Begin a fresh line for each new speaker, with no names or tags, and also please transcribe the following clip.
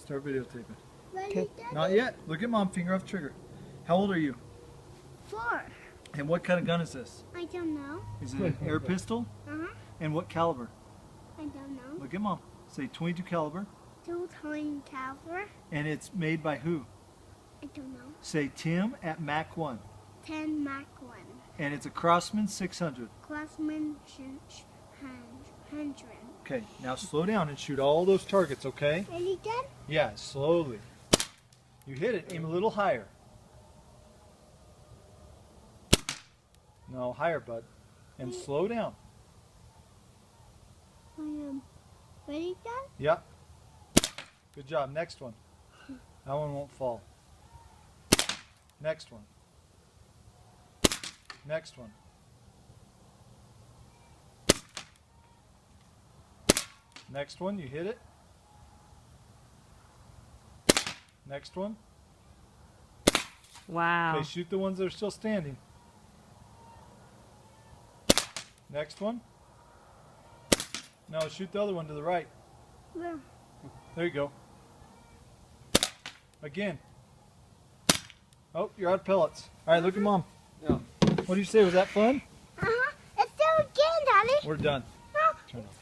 Start videotaping.
Okay.
Not yet. Look at Mom, finger off trigger. How old are you?
4.
And what kind of gun is this?
I don't know.
Is it an air pistol?
Uh-huh.
And what caliber?
I don't know.
Look at Mom. Say 22 caliber.
2-time caliber.
And it's made by who?
I don't know.
Say Tim at Mac 1.
10 Mach 1.
And it's a Crossman 600.
Crossman 100.
Okay, now slow down and shoot all those targets, okay?
Ready, Dad?
Yeah, slowly. You hit it, aim a little higher. No, higher, bud. And slow down.
I am. Ready, Dad?
Yep. Good job. Next one. That one won't fall. Next one. Next one. Next one, you hit it. Next one.
Wow.
Okay, shoot the ones that are still standing. Next one. No, shoot the other one to the right.
Where?
There you go. Again. Oh, you're out of pellets. All right, look at Mom.
Yeah.
What do you say? Was that fun?
Uh-huh. Let's do it again, Daddy.
We're done.
No.
Turn off.